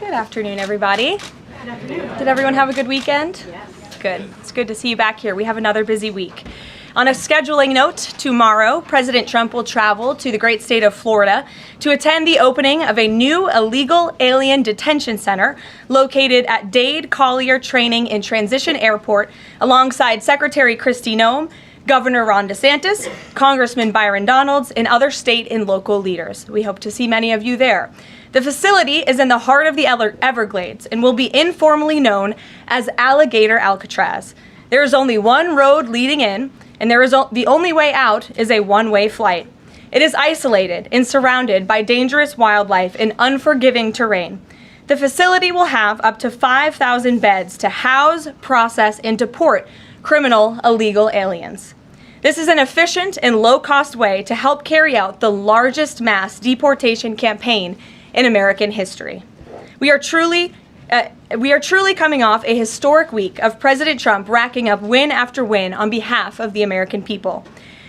Good afternoon, everybody. Good afternoon. Did everyone have a good weekend? Yes. Good. It's good to see you back here. We have another busy week. On a scheduling note, tomorrow, President Trump will travel to the great state of Florida to attend the opening of a new illegal alien detention center located at Dade Collier Training and Transition Airport alongside Secretary Kristi Noem, Governor Ron DeSantis, Congressman Byron Donalds, and other state and local leaders. We hope to see many of you there. The facility is in the heart of the Everglades and will be informally known as Alligator Alcatraz. There is only one road leading in, and the only way out is a one-way flight. It is isolated and surrounded by dangerous wildlife and unforgiving terrain. The facility will have up to 5,000 beds to house, process, and deport criminal illegal aliens. This is an efficient and low-cost way to help carry out the largest mass deportation campaign in American history. We are truly coming off a historic week of President Trump racking up win after win on behalf of the American people.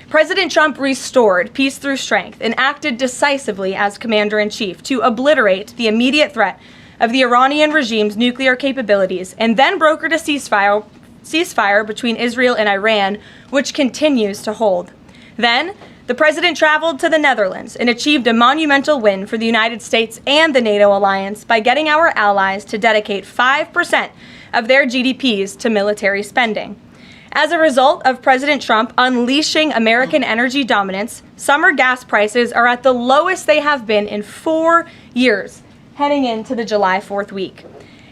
President Trump restored peace through strength and acted decisively as commander-in-chief to obliterate the immediate threat of the Iranian regime's nuclear capabilities and then brokered a ceasefire between Israel and Iran, which continues to hold. Then, the president traveled to the Netherlands and achieved a monumental win for the United States and the NATO alliance by getting our allies to dedicate 5% of their GDPs to military spending. As a result of President Trump unleashing American energy dominance, summer gas prices are at the lowest they have been in 4 years, heading into the July 4th week.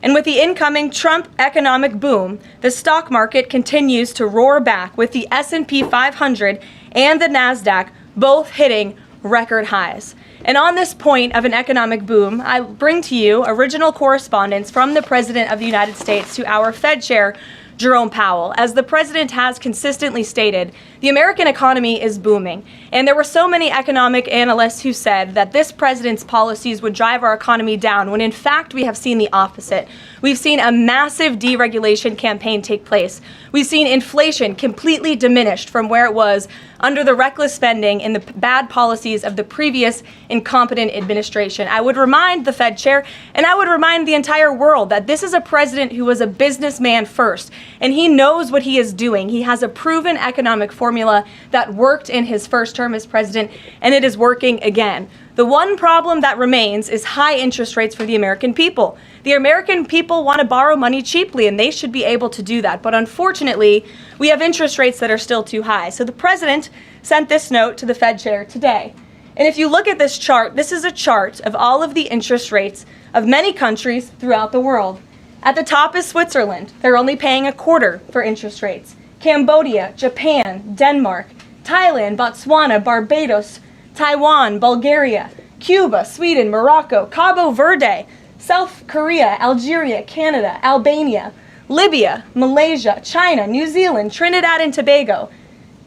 And with the incoming Trump economic boom, the stock market continues to roar back, with the S&P 500 and the NASDAQ both hitting record highs. And on this point of an economic boom, I bring to you original correspondence from the President of the United States to our Fed Chair, Jerome Powell. As the president has consistently stated, the American economy is booming. And there were so many economic analysts who said that this president's policies would drive our economy down, when in fact we have seen the opposite. We've seen a massive deregulation campaign take place. We've seen inflation completely diminished from where it was under the reckless spending and the bad policies of the previous incompetent administration. I would remind the Fed chair, and I would remind the entire world, that this is a president who was a businessman first, and he knows what he is doing. He has a proven economic formula that worked in his first term as president, and it is working again. The one problem that remains is high interest rates for the American people. The American people want to borrow money cheaply, and they should be able to do that. But unfortunately, we have interest rates that are still too high. So the president sent this note to the Fed chair today. And if you look at this chart, this is a chart of all of the interest rates of many countries throughout the world. At the top is Switzerland. They're only paying a quarter for interest rates. Cambodia, Japan, Denmark, Thailand, Botswana, Barbados, Taiwan, Bulgaria, Cuba, Sweden, Morocco, Cabo Verde, South Korea, Algeria, Canada, Albania, Libya, Malaysia, China, New Zealand, Trinidad and Tobago,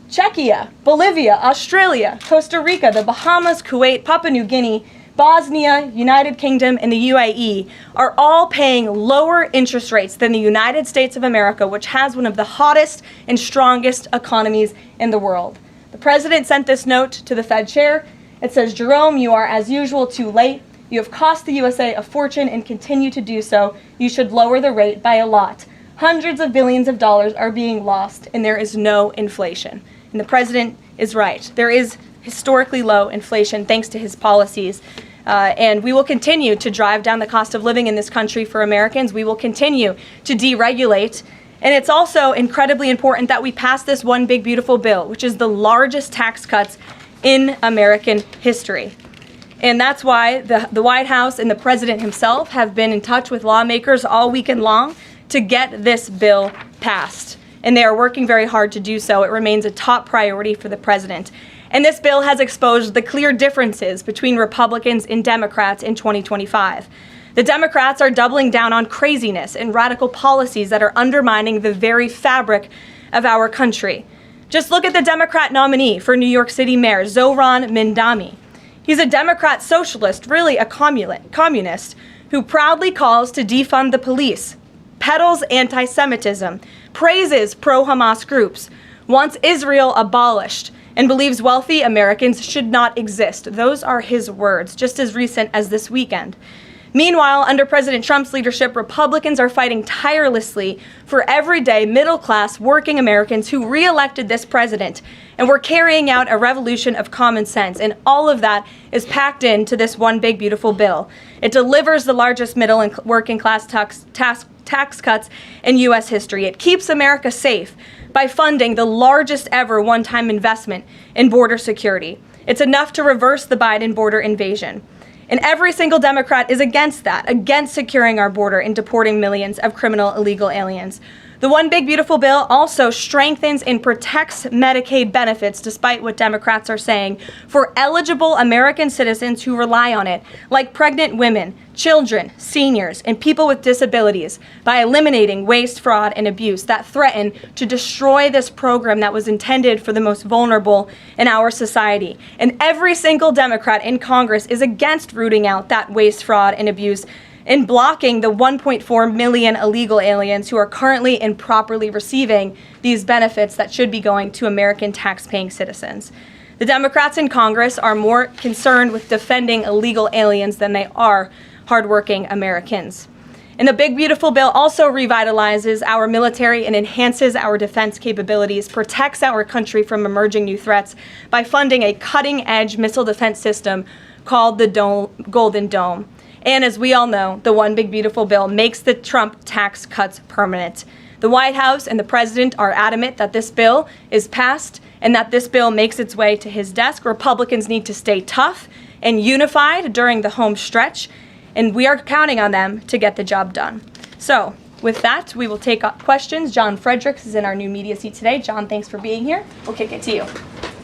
Czechia, Bolivia, Australia, Costa Rica, the Bahamas, Kuwait, Papua New Guinea, Bosnia, United Kingdom, and the UAE are all paying lower interest rates than the United States of America, which has one of the hottest and strongest economies in the world. The president sent this note to the Fed chair. It says, "Jerome, you are as usual too late. You have cost the USA a fortune and continue to do so. You should lower the rate by a lot. Hundreds of billions of dollars are being lost, and there is no inflation." And the president is right. There is historically low inflation thanks to his policies. And we will continue to drive down the cost of living in this country for Americans. We will continue to deregulate. And it's also incredibly important that we pass this one big, beautiful bill, which is the largest tax cuts in American history. And that's why the White House and the president himself have been in touch with lawmakers all weekend long to get this bill passed. And they are working very hard to do so. It remains a top priority for the president. And this bill has exposed the clear differences between Republicans and Democrats in 2025. The Democrats are doubling down on craziness and radical policies that are undermining the very fabric of our country. Just look at the Democrat nominee for New York City Mayor, Zohran Mamdani. He's a Democrat socialist, really a communist, who proudly calls to defund the police, peddles anti-Semitism, praises pro-Hamas groups, wants Israel abolished, and believes wealthy Americans should not exist. Those are his words, just as recent as this weekend. Meanwhile, under President Trump's leadership, Republicans are fighting tirelessly for everyday, middle-class, working Americans who re-elected this president. And we're carrying out a revolution of common sense. And all of that is packed into this one big, beautiful bill. It delivers the largest middle and working class tax cuts in U.S. history. It keeps America safe by funding the largest ever one-time investment in border security. It's enough to reverse the Biden border invasion. And every single Democrat is against that, against securing our border and deporting millions of criminal illegal aliens. The one big beautiful bill also strengthens and protects Medicaid benefits, despite what Democrats are saying, for eligible American citizens who rely on it, like pregnant women, children, seniors, and people with disabilities, by eliminating waste, fraud, and abuse that threaten to destroy this program that was intended for the most vulnerable in our society. And every single Democrat in Congress is against rooting out that waste, fraud, and abuse, in blocking the 1.4 million illegal aliens who are currently improperly receiving these benefits that should be going to American tax-paying citizens. The Democrats in Congress are more concerned with defending illegal aliens than they are hardworking Americans. And the big beautiful bill also revitalizes our military and enhances our defense capabilities, protects our country from emerging new threats by funding a cutting-edge missile defense system called the Golden Dome. And as we all know, the one big beautiful bill makes the Trump tax cuts permanent. The White House and the president are adamant that this bill is passed and that this bill makes its way to his desk. Republicans need to stay tough and unified during the home stretch, and we are counting on them to get the job done. So with that, we will take up questions. John Fredericks is in our new media seat today. John, thanks for being here. We'll kick it to you.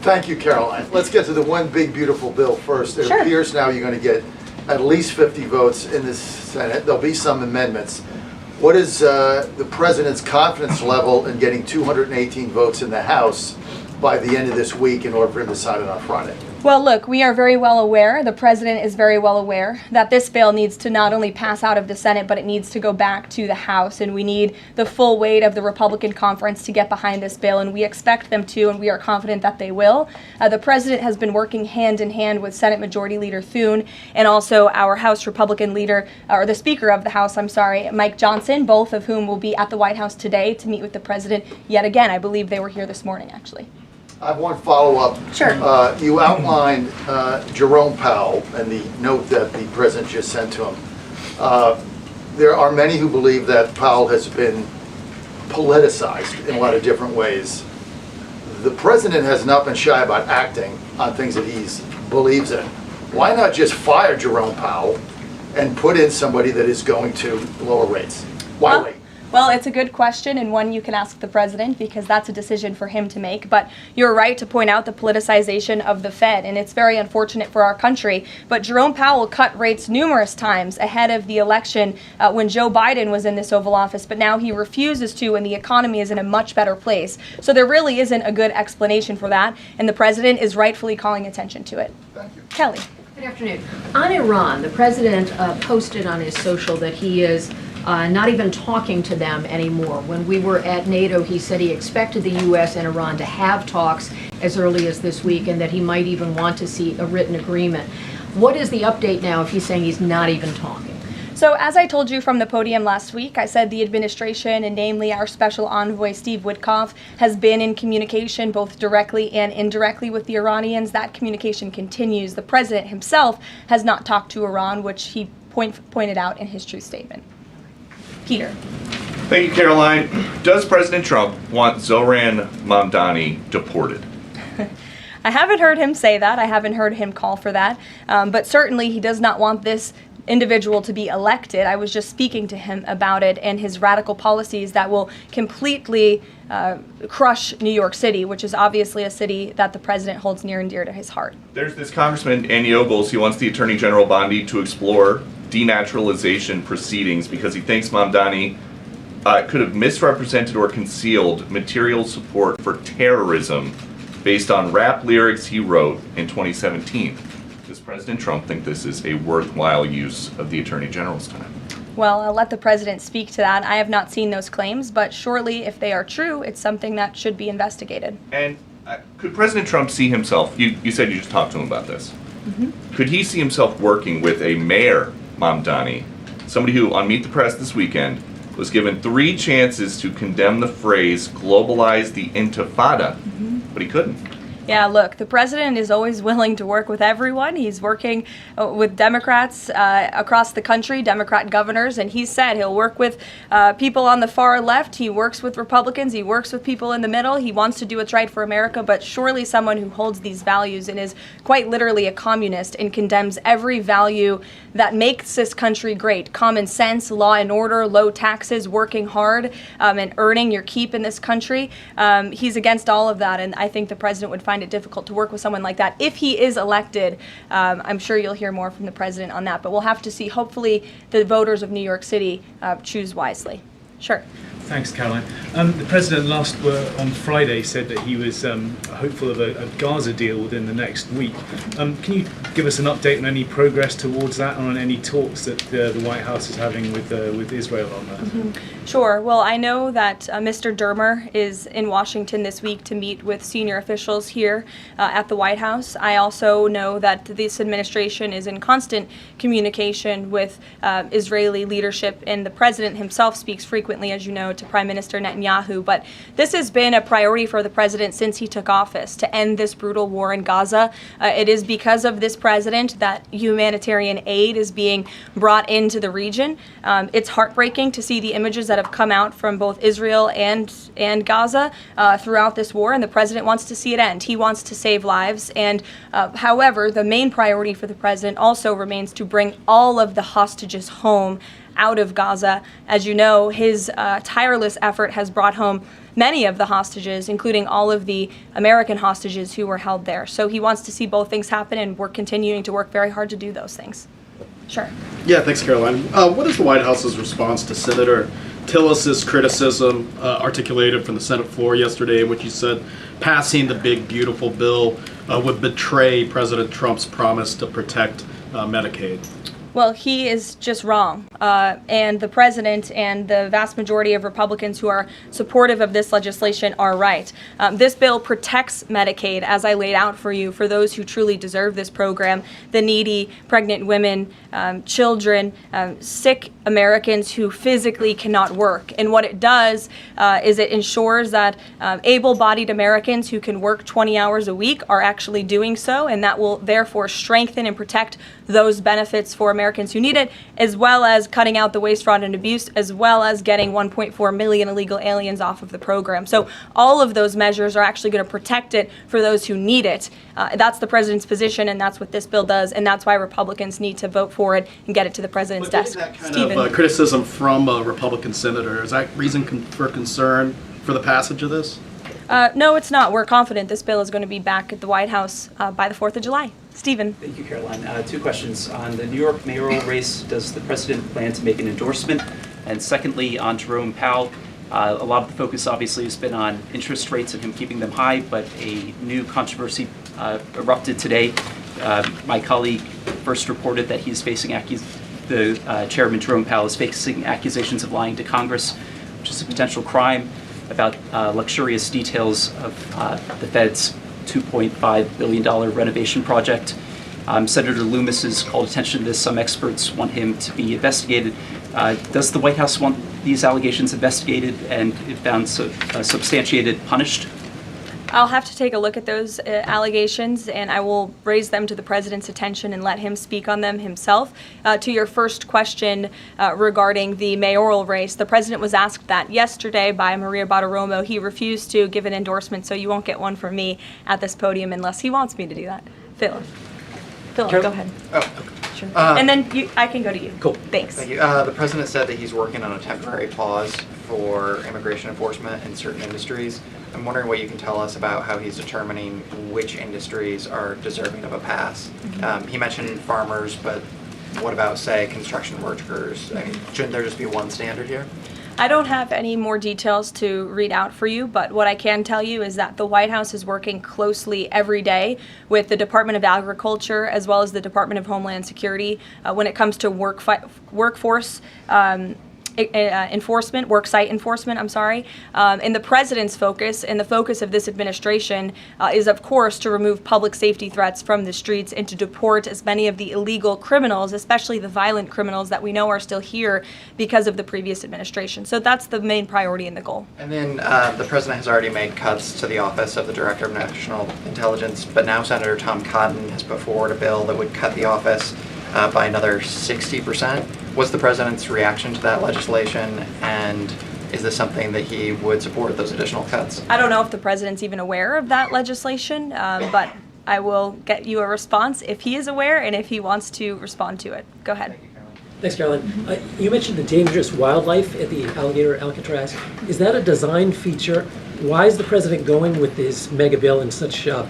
Thank you, Caroline. Let's get to the one big beautiful bill first. It Sure. appears now you're going to get at least 50 votes in the Senate. There'll be some amendments. What is the president's confidence level in getting 218 votes in the House by the end of this week in order for him to sign it on Friday? Well, look, we are very well aware, the president is very well aware, that this bill needs to not only pass out of the Senate, but it needs to go back to the House, and we need the full weight of the Republican conference to get behind this bill, and we expect them to, and we are confident that they will. The president has been working hand in hand with Senate Majority Leader Thune and also our House Republican leader, or the Speaker of the House, Mike Johnson, both of whom will be at the White House today to meet with the president yet again. I believe they were here this morning, actually. I have one follow-up. Sure. You outlined Jerome Powell and the note that the president just sent to him. There are many who believe that Powell has been politicized in a lot of different ways. The president has not been shy about acting on things that he believes in. Why not just fire Jerome Powell and put in somebody that is going to lower rates? Why wait? Well, it's a good question, and one you can ask the president, because that's a decision for him to make. But you're right to point out the politicization of the Fed, and it's very unfortunate for our country. But Jerome Powell cut rates numerous times ahead of the election when Joe Biden was in this Oval Office, but now he refuses to, and the economy is in a much better place. So there really isn't a good explanation for that, and the president is rightfully calling attention to it. Thank you. Kelly. Good afternoon. On Iran, the president posted on his social that he is not even talking to them anymore. When we were at NATO, he said he expected the U.S. and Iran to have talks as early as this week, and that he might even want to see a written agreement. What is the update now if he's saying he's not even talking? So as I told you from the podium last week, I said the administration, and namely our special envoy Steve Witkoff, has been in communication both directly and indirectly with the Iranians. That communication continues. The president himself has not talked to Iran, which he pointed out in his truth statement. Peter. Thank you, Caroline. Does President Trump want Zohran Mamdani deported? I haven't heard him say that. I haven't heard him call for that. But certainly he does not want this individual to be elected. I was just speaking to him about it and his radical policies that will completely crush New York City, which is obviously a city that the president holds near and dear to his heart. There's this Congressman, Andy Ogles. He wants the Attorney General Bondi to explore denaturalization proceedings because he thinks Mamdani could have misrepresented or concealed material support for terrorism based on rap lyrics he wrote in 2017. Does President Trump think this is a worthwhile use of the Attorney General's time? Well, I'll let the president speak to that. I have not seen those claims, but surely if they are true, it's something that should be investigated. And could President Trump see himself, you said you just talked to him about this, could he see himself working with a mayor Mamdani, somebody who, on Meet the Press this weekend, was given 3 chances to condemn the phrase globalize the intifada, but he couldn't. Yeah, look, the president is always willing to work with everyone. He's working with Democrats across the country, Democrat governors, and he said he'll work with people on the far left. He works with Republicans. He works with people in the middle. He wants to do what's right for America, but surely someone who holds these values and is quite literally a communist and condemns every value that makes this country great. Common sense, law and order, low taxes, working hard, and earning your keep in this country. He's against all of that, and I think the president would find it difficult to work with someone like that. If he is elected, I'm sure you'll hear more from the president on that, but we'll have to see. Hopefully the voters of New York City choose wisely. Sure. Thanks, Caroline. The president on Friday said that he was hopeful of a Gaza deal within the next week. Can you give us an update on any progress towards that, and on any talks that the White House is having with Israel on that? Sure. Well, I know that Mr. Dermer is in Washington this week to meet with senior officials here at the White House. I also know that this administration is in constant communication with Israeli leadership, and the president himself speaks frequently, as you know, to Prime Minister Netanyahu. But this has been a priority for the president since he took office, to end this brutal war in Gaza. It is because of this president that humanitarian aid is being brought into the region. It's heartbreaking to see the images that have come out from both Israel and Gaza throughout this war, and the president wants to see it end. He wants to save lives, and however, the main priority for the president also remains to bring all of the hostages home out of Gaza. As you know, his tireless effort has brought home many of the hostages, including all of the American hostages who were held there. So he wants to see both things happen, and we're continuing to work very hard to do those things. Sure. Yeah, thanks, Caroline. What is the White House's response to Senator Tillis's criticism articulated from the Senate floor yesterday, in which he said passing the big, beautiful bill would betray President Trump's promise to protect Medicaid? Well, he is just wrong. And the president and the vast majority of Republicans who are supportive of this legislation are right. This bill protects Medicaid, as I laid out for you, for those who truly deserve this program: the needy, pregnant women, children, sick Americans who physically cannot work. And what it does is it ensures that able-bodied Americans who can work 20 hours a week are actually doing so, and that will therefore strengthen and protect those benefits for Americans who need it, as well as cutting out the waste, fraud, and abuse, as well as getting 1.4 million illegal aliens off of the program. So all of those measures are actually going to protect it for those who need it. That's the president's position, and that's what this bill does, and that's why Republicans need to vote for it and get it to the president's desk. That kind of criticism from a Republican senator, is that reason for concern for the passage of this? No, it's not. We're confident this bill is going to be back at the White House by the 4th of July. Stephen. Thank you, Caroline. 2 questions. On the New York mayoral race, does the president plan to make an endorsement? And secondly, on Jerome Powell, a lot of the focus obviously has been on interest rates and him keeping them high, but a new controversy erupted today. My colleague first reported that he's facing Chairman Jerome Powell is facing accusations of lying to Congress, which is a potential crime, about luxurious details of the Fed's $2.5 billion renovation project. Senator Loomis has called attention to this. Some experts want him to be investigated. Does the White House want these allegations investigated and, if found substantiated, punished? I'll have to take a look at those allegations, and I will raise them to the president's attention and let him speak on them himself. To your first question regarding the mayoral race, the president was asked that yesterday by Maria Bartiromo. He refused to give an endorsement, so you won't get one from me at this podium unless he wants me to do that. Philip, go ahead. Oh, okay. Sure. And then I can go to you. Cool. Thanks. Thank you. The president said that he's working on a temporary pause for immigration enforcement in certain industries. I'm wondering what you can tell us about how he's determining which industries are deserving of a pass. He mentioned farmers, but what about, say, construction workers? I mean, shouldn't there just be one standard here? I don't have any more details to read out for you, but what I can tell you is that the White House is working closely every day with the Department of Agriculture as well as the Department of Homeland Security when it comes to workforce enforcement, worksite enforcement, I'm sorry. And the president's focus and the focus of this administration is, of course, to remove public safety threats from the streets and to deport as many of the illegal criminals, especially the violent criminals that we know are still here because of the previous administration. So that's the main priority and the goal. And then the president has already made cuts to the office of the Director of National Intelligence, but now Senator Tom Cotton has put forward a bill that would cut the office by another 60%. What's the president's reaction to that legislation, and is this something that he would support, those additional cuts? I don't know if the president's even aware of that legislation, but I will get you a response if he is aware and if he wants to respond to it. Go ahead. Thanks, Caroline. You mentioned the dangerous wildlife at the alligator Alcatraz. Is that a design feature? Why is the president going with this mega bill in such a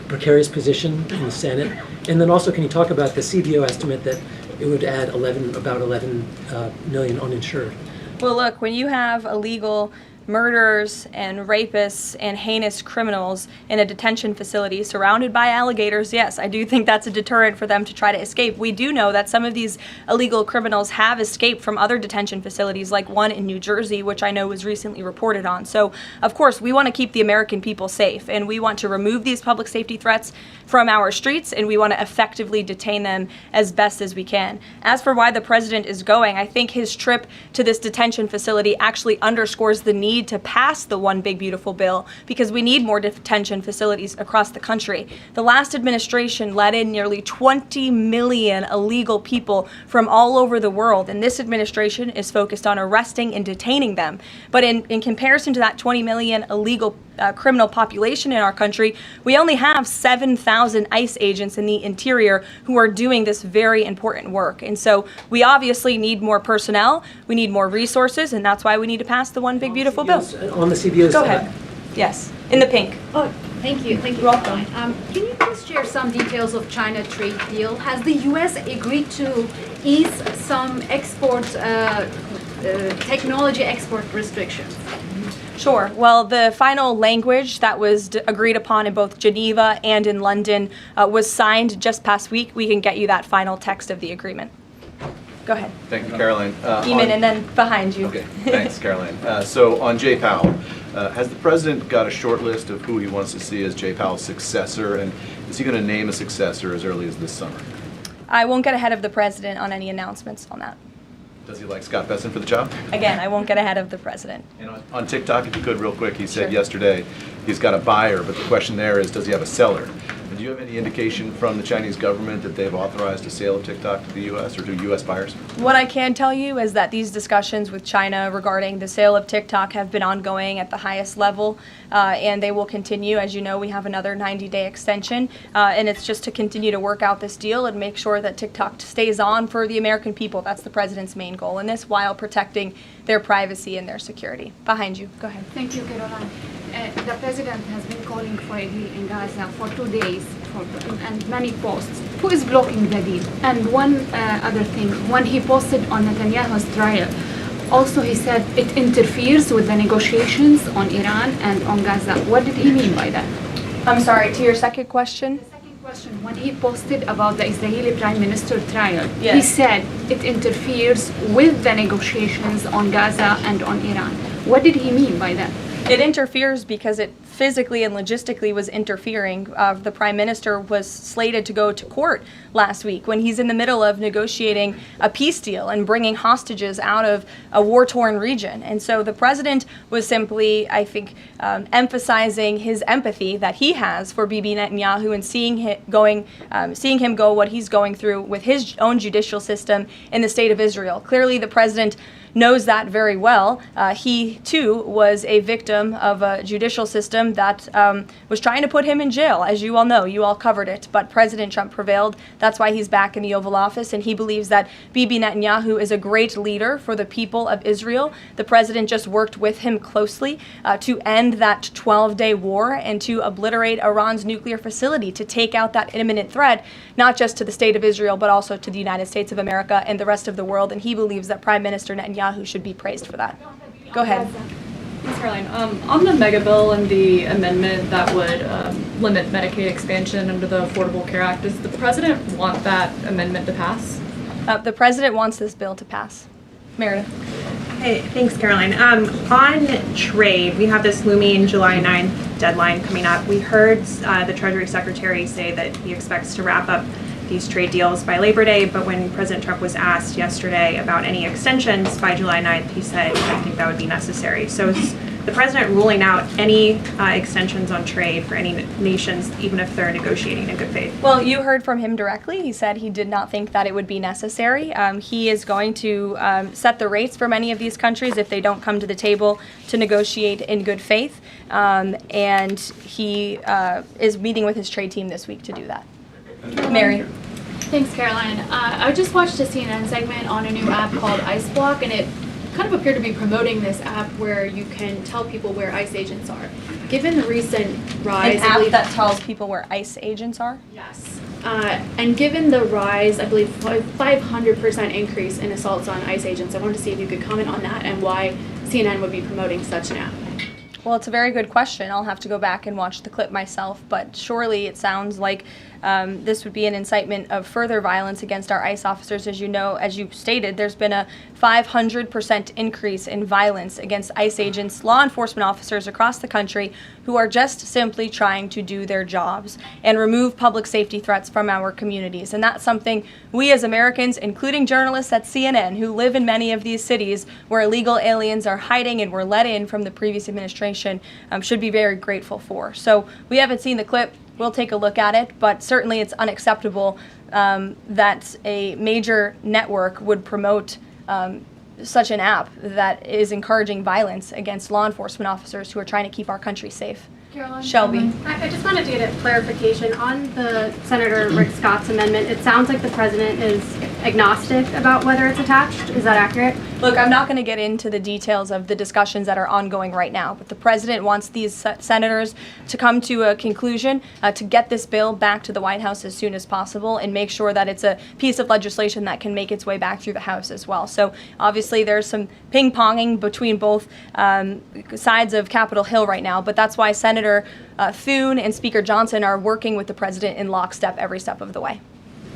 precarious position in the Senate? And then also, can you talk about the CBO estimate that it would add about 11 million uninsured? Well, look, when you have illegal murderers and rapists and heinous criminals in a detention facility surrounded by alligators, yes, I do think that's a deterrent for them to try to escape. We do know that some of these illegal criminals have escaped from other detention facilities, like one in New Jersey, which I know was recently reported on. So, of course, we want to keep the American people safe, and we want to remove these public safety threats from our streets, and we want to effectively detain them as best as we can. As for why the president is going, I think his trip to this detention facility actually underscores the need to pass the One Big Beautiful Bill, because we need more detention facilities across the country. The last administration let in nearly 20 million illegal people from all over the world, and this administration is focused on arresting and detaining them. But in comparison to that 20 million illegal criminal population in our country, we only have 7,000 ICE agents in the interior who are doing this very important work. And so we obviously need more personnel, we need more resources, and that's why we need to pass the One Big Beautiful Bill. On the CBOs. Go ahead. Yes, in the pink. Oh, thank you. Thank you. Welcome. Can you please share some details of China trade deal? Has the U.S. agreed to ease some export, technology export restrictions? Sure. Well, the final language that was agreed upon in both Geneva and in London was signed just past week. We can get you that final text of the agreement. Go ahead. Thank you, Caroline. Eamon, and then behind you. Okay, thanks, Caroline. So on Jay Powell, has the president got a short list of who he wants to see as Jay Powell's successor, and is he going to name a successor as early as this summer? I won't get ahead of the president on any announcements on that. Does he like Scott Besson for the job? Again, I won't get ahead of the president. And on TikTok, if you could, real quick, he said Sure. yesterday he's got a buyer, but the question there is, does he have a seller? And do you have any indication from the Chinese government that they've authorized a sale of TikTok to the U.S. or to U.S. buyers? What I can tell you is that these discussions with China regarding the sale of TikTok have been ongoing at the highest level, and they will continue. As you know, we have another 90-day extension, and it's just to continue to work out this deal and make sure that TikTok stays on for the American people. That's the president's main goal in this, while protecting their privacy and their security. Behind you. Go ahead. Thank you, Caroline. The president has been calling for a deal in Gaza for 2 days and many posts. Who is blocking the deal? And one other thing, when he posted on Netanyahu's trial, also he said it interferes with the negotiations on Iran and on Gaza. What did he mean by that? I'm sorry, to your second question? The second question, when he posted about the Israeli Prime Minister trial, Yes. he said it interferes with the negotiations on Gaza and on Iran. What did he mean by that? It interferes because it physically and logistically was interfering. The prime minister was slated to go to court last week when he's in the middle of negotiating a peace deal and bringing hostages out of a war-torn region. And so the president was simply, I think, emphasizing his empathy that he has for Bibi Netanyahu and seeing him go what he's going through with his own judicial system in the state of Israel. Clearly, the president knows that very well. He, too, was a victim of a judicial system that was trying to put him in jail, as you all know. You all covered it. But President Trump prevailed. That's why he's back in the Oval Office, and he believes that Bibi Netanyahu is a great leader for the people of Israel. The president just worked with him closely to end that 12-day war and to obliterate Iran's nuclear facility, to take out that imminent threat, not just to the state of Israel, but also to the United States of America and the rest of the world. And he believes that Prime Minister Netanyahu should be praised for that. Go ahead. Thanks, Caroline. On the mega bill and the amendment that would limit Medicaid expansion under the Affordable Care Act, does the president want that amendment to pass? The president wants this bill to pass. Meredith. Hey, thanks, Caroline. On trade, we have this looming July 9th deadline coming up. We heard the Treasury Secretary say that he expects to wrap up these trade deals by Labor Day, but when President Trump was asked yesterday about any extensions by July 9th, he said, I think that would be necessary. So is the president ruling out any extensions on trade for any nations, even if they're negotiating in good faith? Well, you heard from him directly. He said he did not think that it would be necessary. He is going to set the rates for many of these countries if they don't come to the table to negotiate in good faith. And he is meeting with his trade team this week to do that. Mary. Thanks, Caroline. I just watched a CNN segment on a new app called Ice Block, and it kind of appeared to be promoting this app where you can tell people where ICE agents are. Given the recent rise... An app that tells people where ICE agents are? Yes. And given the rise, I believe 500% increase in assaults on ICE agents, I wanted to see if you could comment on that and why CNN would be promoting such an app. Well, it's a very good question. I'll have to go back and watch the clip myself, but surely it sounds like this would be an incitement of further violence against our ICE officers. As you know, as you stated, there's been a 500% increase in violence against ICE agents, law enforcement officers across the country who are just simply trying to do their jobs and remove public safety threats from our communities. And that's something we as Americans, including journalists at CNN who live in many of these cities where illegal aliens are hiding and were let in from the previous administration, should be very grateful for. So we haven't seen the clip. We'll take a look at it, but certainly it's unacceptable that a major network would promote such an app that is encouraging violence against law enforcement officers who are trying to keep our country safe. Caroline? Shelby. I just wanted to get a clarification on the Senator Rick Scott's amendment. It sounds like the president is agnostic about whether it's attached. Is that accurate? Look, I'm not going to get into the details of the discussions that are ongoing right now, but the president wants these senators to come to a conclusion, to get this bill back to the White House as soon as possible and make sure that it's a piece of legislation that can make its way back through the House as well. So obviously there's some ping-ponging between both sides of Capitol Hill right now, but that's why Senator Thune and Speaker Johnson are working with the president in lockstep every step of the way.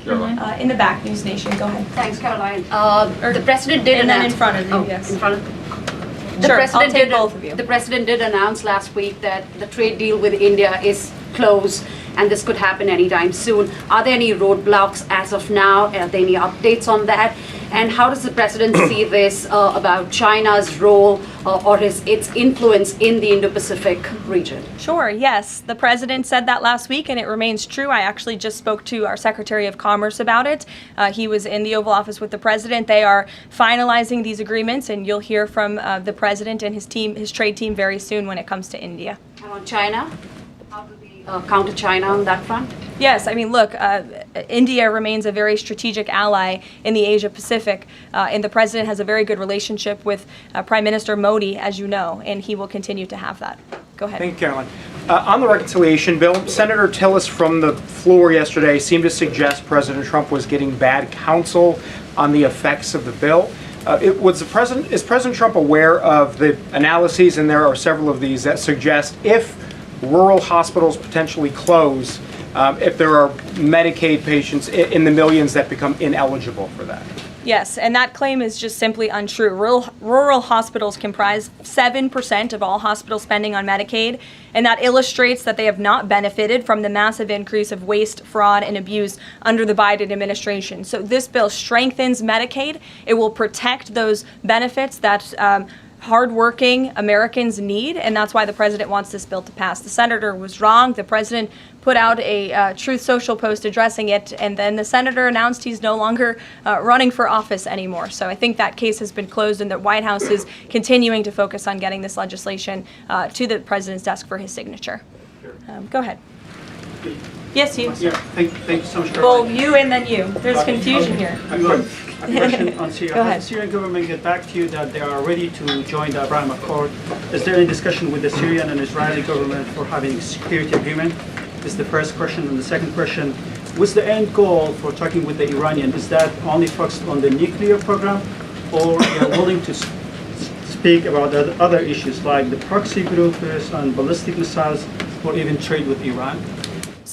In the back, News Nation, go ahead. Thanks, Caroline. The president did and then announce, in front of you, yes. In front of, Sure, I'll take both of you. The president did announce last week that the trade deal with India is closed and this could happen anytime soon. Are there any roadblocks as of now? Are there any updates on that? And how does the president see this about China's role or its influence in the Indo-Pacific region? Sure, yes. The president said that last week, and it remains true. I actually just spoke to our Secretary of Commerce about it. He was in the Oval Office with the president. They are finalizing these agreements, and you'll hear from the president and his team, his trade team, very soon when it comes to India. And on China? How do we counter China on that front? Yes, I mean, look, India remains a very strategic ally in the Asia Pacific, and the president has a very good relationship with Prime Minister Modi, as you know, and he will continue to have that. Go ahead. Thank you, Caroline. On the reconciliation bill, Senator Tillis from the floor yesterday seemed to suggest President Trump was getting bad counsel on the effects of the bill. Is President Trump aware of the analyses, and there are several of these, that suggest if rural hospitals potentially close, if there are Medicaid patients in the millions that become ineligible for that? Yes, and that claim is just simply untrue. Rural hospitals comprise 7% of all hospital spending on Medicaid, and that illustrates that they have not benefited from the massive increase of waste, fraud, and abuse under the Biden administration. So this bill strengthens Medicaid. It will protect those benefits that hardworking Americans need, and that's why the president wants this bill to pass. The senator was wrong. The president put out a Truth Social post addressing it, and then the senator announced he's no longer running for office anymore. So I think that case has been closed, and the White House is continuing to focus on getting this legislation to the president's desk for his signature. Go ahead. Yes, you. Yeah, thank you so much. Well, you and then you. There's confusion here. A question on Syria. Go ahead. Has the Syrian government get back to you that they are ready to join the Abraham Accord? Is there any discussion with the Syrian and Israeli government for having a security agreement? Is the first question. And the second question, what's the end goal for talking with the Iranian? Is that only focused on the nuclear program, or they are willing to speak about other issues like the proxy groups and ballistic missiles, or even trade with Iran?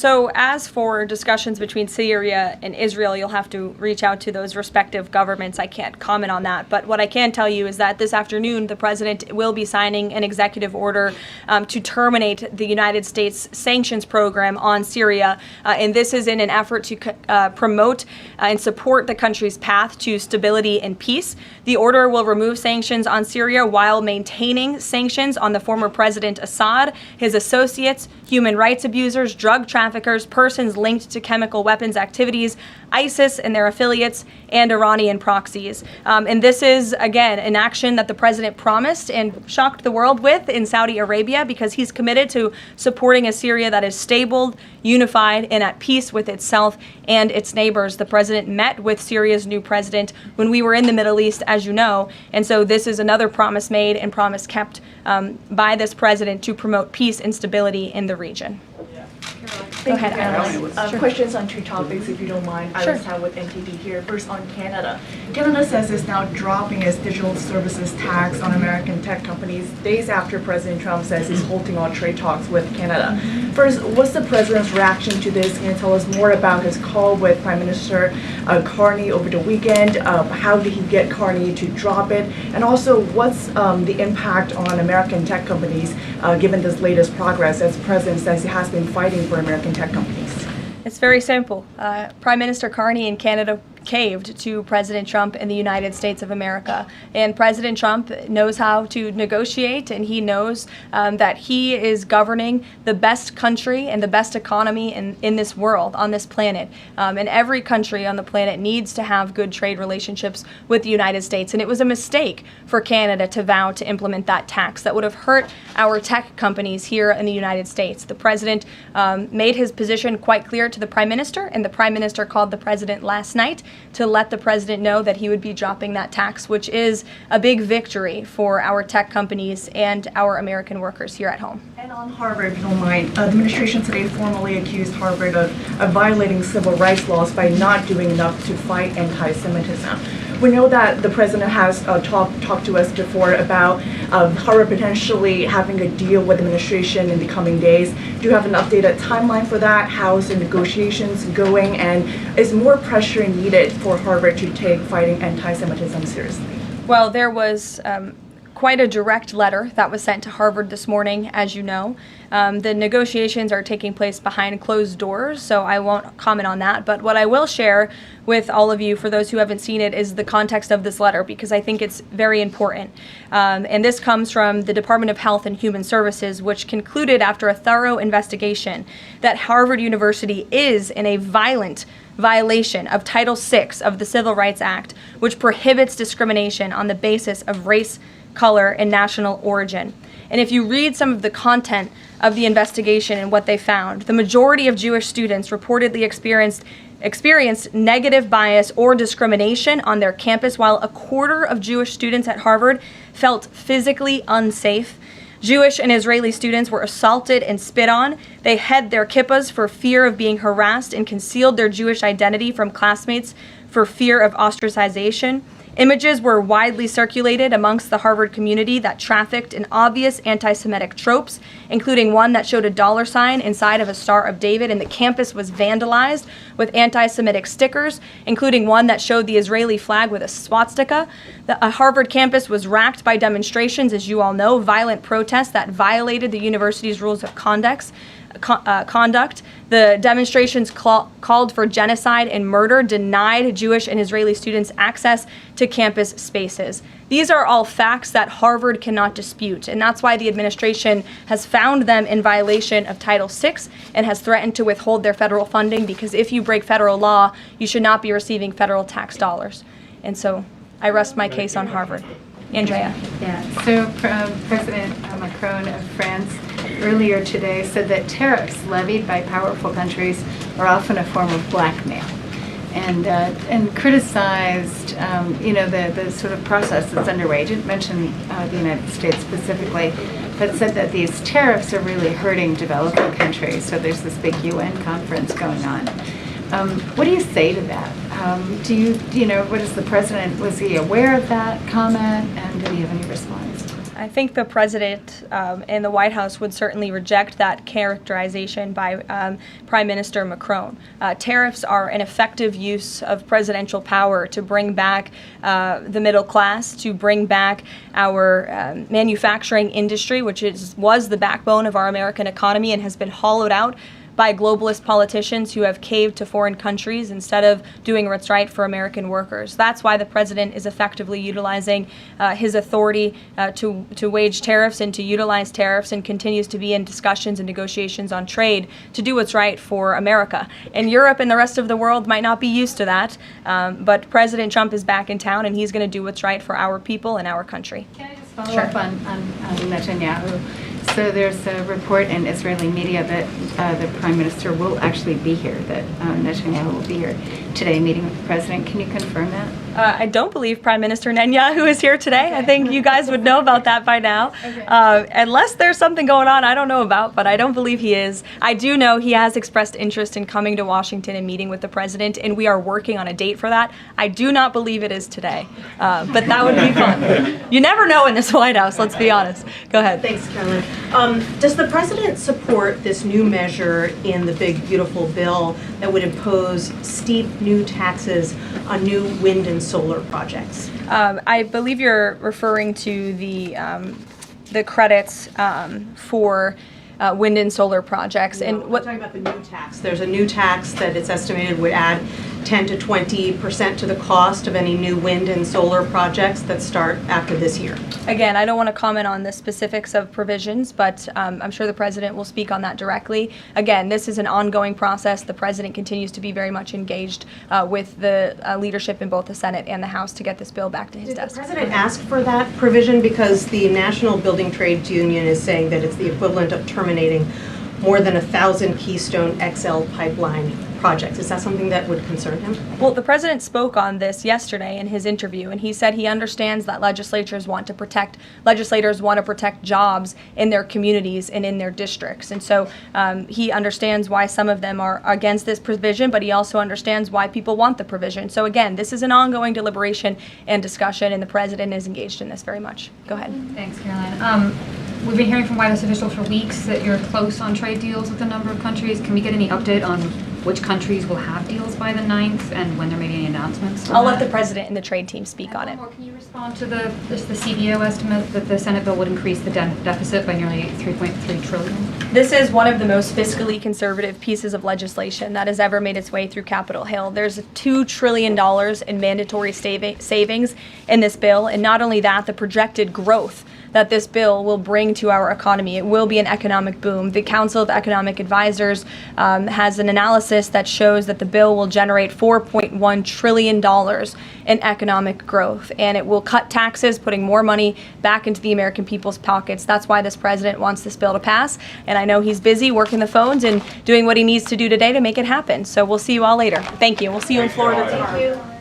So as for discussions between Syria and Israel, you'll have to reach out to those respective governments. I can't comment on that. But what I can tell you is that this afternoon, the president will be signing an executive order to terminate the United States sanctions program on Syria. And this is in an effort to promote and support the country's path to stability and peace. The order will remove sanctions on Syria while maintaining sanctions on the former President Assad, his associates, human rights abusers, drug traffickers, persons linked to chemical weapons activities, ISIS and their affiliates, and Iranian proxies. And this is, again, an action that the president promised and shocked the world with in Saudi Arabia, because he's committed to supporting a Syria that is stable, unified, and at peace with itself and its neighbors. The president met with Syria's new president when we were in the Middle East, as you know, and so this is another promise made and promise kept by this president to promote peace and stability in the region. Go ahead, Iris. Questions on two topics, if you don't mind. Sure. Iris with NTD here. First, on Canada. Canada says it's now dropping its digital services tax on American tech companies days after President Trump says he's halting all trade talks with Canada. First, what's the president's reaction to this? Can you tell us more about his call with Prime Minister Carney over the weekend? How did he get Carney to drop it? And also, what's the impact on American tech companies given this latest progress, as the president says he has been fighting for American tech companies? It's very simple. Prime Minister Carney in Canada caved to President Trump in the United States of America. And President Trump knows how to negotiate, and he knows that he is governing the best country and the best economy in this world, on this planet. And every country on the planet needs to have good trade relationships with the United States. And it was a mistake for Canada to vow to implement that tax that would have hurt our tech companies here in the United States. The president made his position quite clear to the Prime Minister, and the Prime Minister called the president last night to let the president know that he would be dropping that tax, which is a big victory for our tech companies and our American workers here at home. And on Harvard, if you don't mind, the administration today formally accused Harvard of violating civil rights laws by not doing enough to fight anti-Semitism. We know that the president has talked to us before about Harvard potentially having a deal with the administration in the coming days. Do you have an updated timeline for that? How's the negotiations going? And is more pressure needed for Harvard to take fighting anti-Semitism seriously? Well, there was quite a direct letter that was sent to Harvard this morning, as you know. The negotiations are taking place behind closed doors, so I won't comment on that. But what I will share with all of you, for those who haven't seen it, is the context of this letter, because I think it's very important. And this comes from the Department of Health and Human Services, which concluded after a thorough investigation that Harvard University is in a violent violation of Title VI of the Civil Rights Act, which prohibits discrimination on the basis of race, color, and national origin. And if you read some of the content of the investigation and what they found, the majority of Jewish students reportedly experienced negative bias or discrimination on their campus, while a quarter of Jewish students at Harvard felt physically unsafe. Jewish and Israeli students were assaulted and spit on. They hid their kippahs for fear of being harassed and concealed their Jewish identity from classmates for fear of ostracization. Images were widely circulated amongst the Harvard community that trafficked in obvious anti-Semitic tropes, including one that showed a $sign inside of a Star of David, and the campus was vandalized with anti-Semitic stickers, including one that showed the Israeli flag with a swastika. The Harvard campus was racked by demonstrations, as you all know, violent protests that violated the university's rules of conduct. The demonstrations called for genocide and murder, denied Jewish and Israeli students access to campus spaces. These are all facts that Harvard cannot dispute, and that's why the administration has found them in violation of Title VI and has threatened to withhold their federal funding, because if you break federal law, you should not be receiving federal tax dollars. And so I rest my case on Harvard. Andrea. Yeah, so President Macron of France earlier today said that tariffs levied by powerful countries are often a form of blackmail, and criticized the sort of process that's underway. He didn't mention the United States specifically, but said that these tariffs are really hurting developing countries. So there's this big UN conference going on. What do you say to that? What is the president, was he aware of that comment, and did he have any response? I think the president and the White House would certainly reject that characterization by Prime Minister Macron. Tariffs are an effective use of presidential power to bring back the middle class, to bring back our manufacturing industry, which was the backbone of our American economy and has been hollowed out by globalist politicians who have caved to foreign countries instead of doing what's right for American workers. That's why the president is effectively utilizing his authority to wage tariffs and to utilize tariffs, and continues to be in discussions and negotiations on trade to do what's right for America. And Europe and the rest of the world might not be used to that, but President Trump is back in town, and he's going to do what's right for our people and our country. Can I just follow up on Netanyahu? So there's a report in Israeli media that the Prime Minister will actually be here, that Netanyahu will be here today meeting with the President. Can you confirm that? I don't believe Prime Minister Netanyahu is here today. Okay. I think you guys would know about that by now. Okay. Unless there's something going on I don't know about, but I don't believe he is. I do know he has expressed interest in coming to Washington and meeting with the President, and we are working on a date for that. I do not believe it is today, but that would be fun. You never know in this White House, let's be honest. Go ahead. Thanks, Karoline. Does the President support this new measure in the big, beautiful bill that would impose steep new taxes on new wind and solar projects? I believe you're referring to the credits for wind and solar projects. No, and what I'm talking about the new tax. There's a new tax that it's estimated would add 10 to 20% to the cost of any new wind and solar projects that start after this year. Again, I don't want to comment on the specifics of provisions, but I'm sure the President will speak on that directly. Again, this is an ongoing process. The President continues to be very much engaged with the leadership in both the Senate and the House to get this bill back to his desk. Did the President ask for that provision? Because the National Building Trades Union is saying that it's the equivalent of terminating more than 1,000 Keystone XL pipeline projects. Is that something that would concern him? Well, the President spoke on this yesterday in his interview, and he said he understands that legislators want to protect jobs in their communities and in their districts. And so he understands why some of them are against this provision, but he also understands why people want the provision. So again, this is an ongoing deliberation and discussion, and the President is engaged in this very much. Go ahead. Thanks, Caroline. We've been hearing from White House officials for weeks that you're close on trade deals with a number of countries. Can we get any update on which countries will have deals by the 9th and when there may be any announcements? I'll let the President and the trade team speak on it. Can you respond to the CBO estimate that the Senate bill would increase the deficit by nearly $3.3 trillion? This is one of the most fiscally conservative pieces of legislation that has ever made its way through Capitol Hill. There's $2 trillion in mandatory savings in this bill, and not only that, the projected growth that this bill will bring to our economy. It will be an economic boom. The Council of Economic Advisors has an analysis that shows that the bill will generate $4.1 trillion in economic growth, and it will cut taxes, putting more money back into the American people's pockets. That's why this president wants this bill to pass, and I know he's busy working the phones and doing what he needs to do today to make it happen. So we'll see you all later. Thank you. We'll see you in Florida tomorrow. Thank you.